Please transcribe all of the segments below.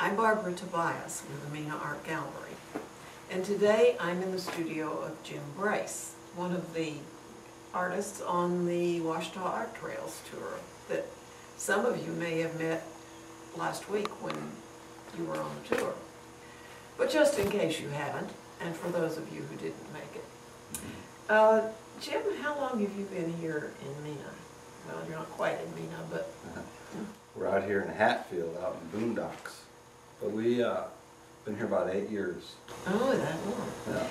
I'm Barbara Tobias with the Mina Art Gallery, and today I'm in the studio of Jim Brace, one of the artists on the Ouachita Art Trails tour that some of you may have met last week when you were on the tour. But just in case you haven't, and for those of you who didn't make it. Jim, how long have you been here in Mina? Well, you're not quite in Mina, but... We're out here in Hatfield, out in Boondocks. But we've been here about 8 years. Oh, that long. Yeah.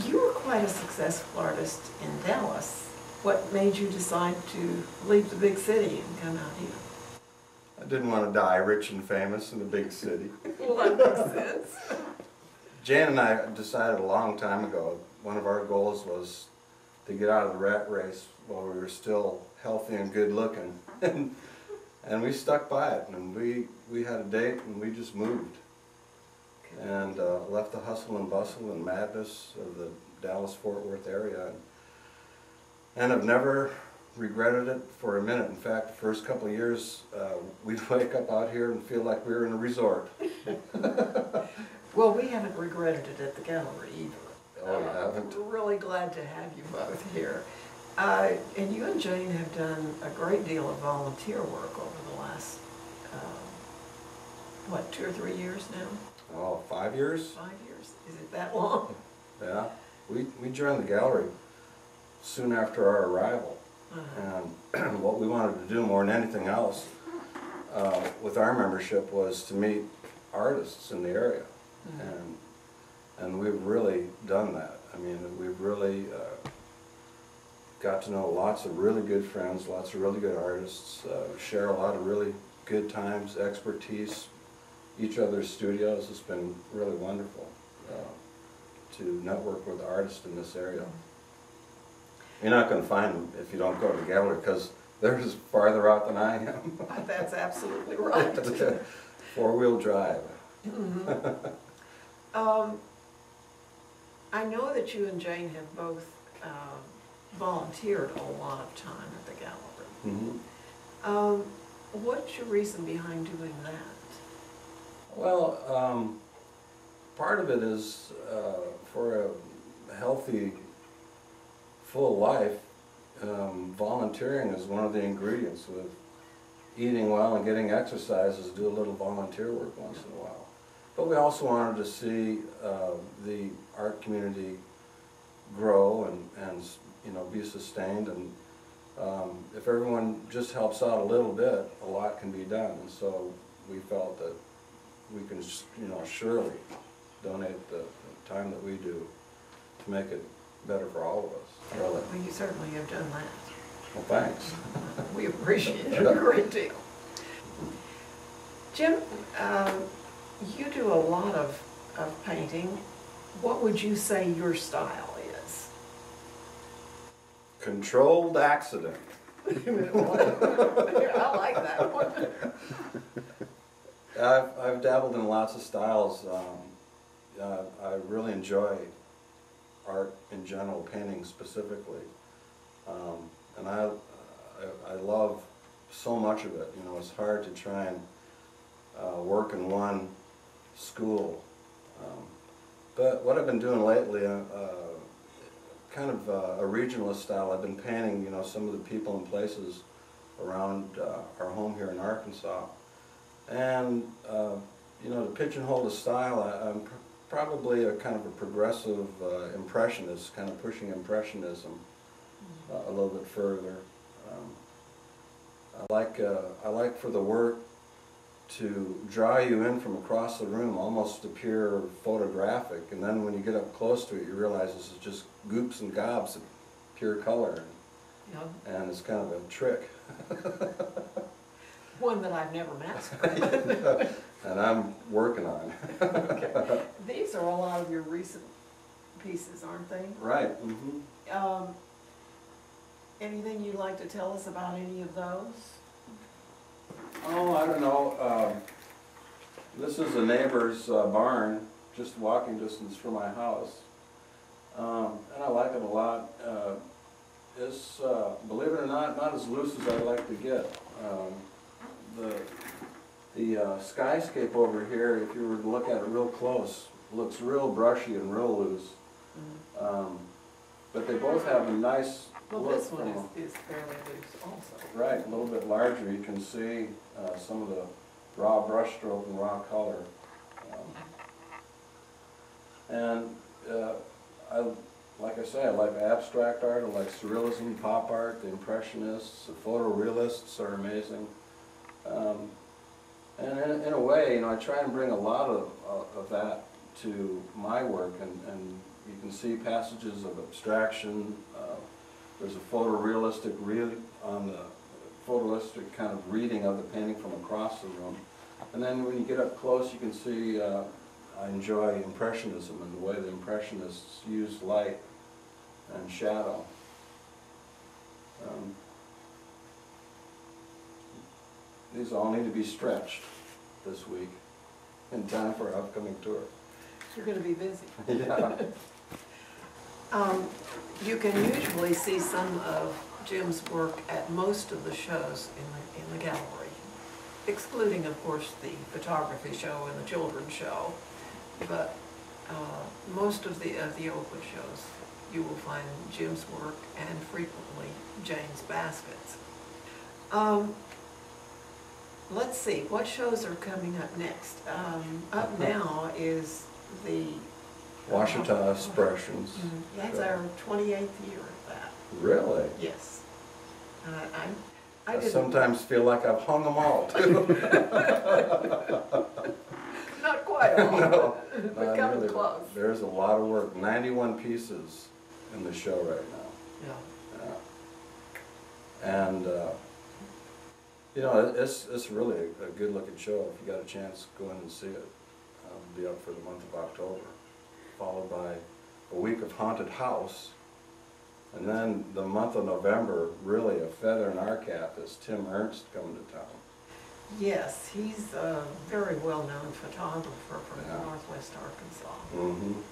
You were quite a successful artist in Dallas. What made you decide to leave the big city and come out here? I didn't want to die rich and famous in the big city. Well, that makes sense. Jan and I decided a long time ago, one of our goals was to get out of the rat race while we were still healthy and good looking. And we stuck by it, and we had a date and we just moved. And left the hustle and bustle and madness of the Dallas-Fort Worth area. And I've never regretted it for a minute. In fact, the first couple of years, we'd wake up out here and feel like we were in a resort. Well, we haven't regretted it at the gallery either. Oh, you haven't? We're really glad to have you both here. And you and Jane have done a great deal of volunteer work over the last, what, 2 or 3 years now? Oh, 5 years? 5 years? Is it that long? Yeah. We joined the gallery soon after our arrival. And what we wanted to do more than anything else with our membership was to meet artists in the area. And we've really done that. I mean, we've really got to know lots of really good friends, lots of really good artists, share a lot of really good times, expertise, each other's studios. It's been really wonderful to network with artists in this area. You're not going to find them if you don't go to the gallery, because they're just farther out than I am. That's absolutely right. 4-wheel drive. I know that you and Jane have both volunteered a lot of time at the gallery. What's your reason behind doing that? Well, part of it is for a healthy, full life, volunteering is one of the ingredients. With eating well and getting exercise is do a little volunteer work once in a while. But we also wanted to see the art community grow and you know, be sustained, and if everyone just helps out a little bit, a lot can be done. And so we felt that we can, you know, surely donate the time that we do to make it better for all of us. Really. Well, you certainly have done that. Well, thanks. We appreciate it a great deal. Jim, you do a lot of painting. What would you say your style is? Controlled accident. I like that one. I've dabbled in lots of styles. I really enjoy art in general, painting specifically, and I love so much of it. You know, it's hard to try and work in one school. But what I've been doing lately, kind of a regionalist style. I've been painting, you know, some of the people and places around our home here in Arkansas. And, you know, to pigeonhole the style, I'm probably a kind of a progressive impressionist, kind of pushing impressionism a little bit further. I like for the work to draw you in from across the room, almost to appear photographic, and then when you get up close to it, you realize this is just goops and gobs of pure color, and it's kind of a trick. One that I've never mastered. And I'm working on. Okay. These are a lot of your recent pieces, aren't they? Right. Anything you'd like to tell us about any of those? Oh, I don't know. This is a neighbor's barn, just walking distance from my house. And I like it a lot. It's, believe it or not as loose as I like to get. The skyscape over here, if you were to look at it real close, looks real brushy and real loose. But they both have a nice Well, look this one from is fairly loose also. right, a little bit larger. You can see some of the raw brush stroke and raw color. Like I say, I like abstract art, I like surrealism, pop art, the impressionists, the photorealists are amazing. And in a way, you know, I try and bring a lot of that to my work, and you can see passages of abstraction. There's a photorealistic photorealistic kind of reading of the painting from across the room. And then when you get up close, you can see I enjoy Impressionism and the way the Impressionists use light and shadow. These all need to be stretched this week in time for our upcoming tour. You're going to be busy. Yeah. You can usually see some of Jim's work at most of the shows in the gallery, excluding, of course, the photography show and the children's show. But most of the open shows, you will find Jim's work and frequently Jane's baskets. Let's see, what shows are coming up next? Up now is the Washita Expressions. That's our 28th year of that. Really? Yes. I sometimes feel like I've hung them all, too. Not quite all, No, but coming really, close. there's a lot of work, 91 pieces in the show right now. Yeah. And, you know, it's really a good-looking show. If you got a chance, go in and see it. It'll be up for the month of October, followed by a week of Haunted House. And then the month of November, really a feather in our cap is Tim Ernst coming to town. Yes, he's a very well-known photographer from Northwest Arkansas. And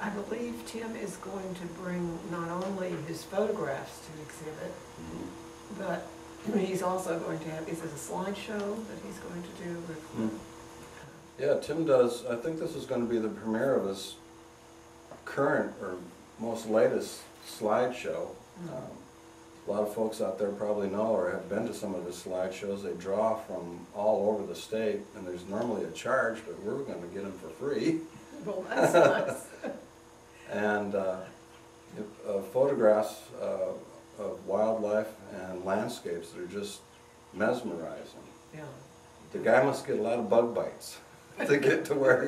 I believe Tim is going to bring not only his photographs to exhibit, but he's also going to have, is it a slideshow that he's going to do with? Yeah, Tim does. I think this is going to be the premiere of his current or most latest slideshow. A lot of folks out there probably know or have been to some of his slideshows. They draw from all over the state, and there's normally a charge, but we're going to get them for free. Well, that's nice. And photographs of wildlife and landscapes that are just mesmerizing. Yeah. The guy must get a lot of bug bites to get to where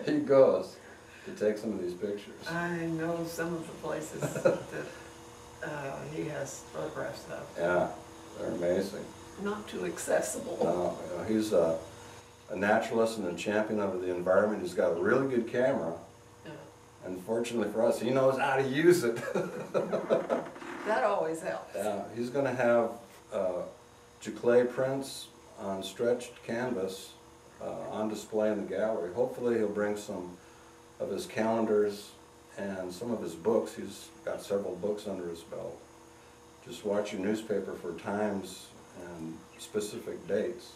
he goes to take some of these pictures. I know some of the places that he has photographs of. Yeah, they're amazing. Not too accessible. No, you know, he's a naturalist and a champion of the environment. He's got a really good camera. Yeah. And fortunately for us, he knows how to use it. That always helps. Yeah, he's going to have giclée prints on stretched canvas on display in the gallery. Hopefully he'll bring some of his calendars and some of his books. He's got several books under his belt. Just watch your newspaper for times and specific dates.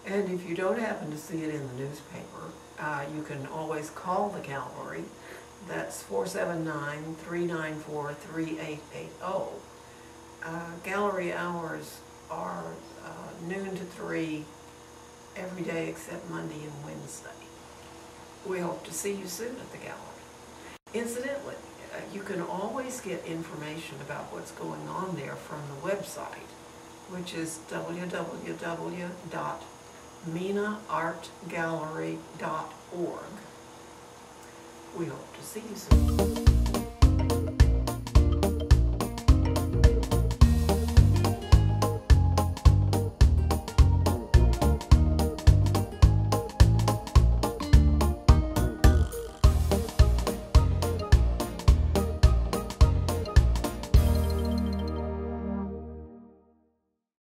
And if you don't happen to see it in the newspaper, you can always call the gallery. That's 479-394-3880. Gallery hours are noon to 3 every day except Monday and Wednesday. We hope to see you soon at the gallery. Incidentally, you can always get information about what's going on there from the website, which is www.MeetArtGallery.org. We hope to see you soon.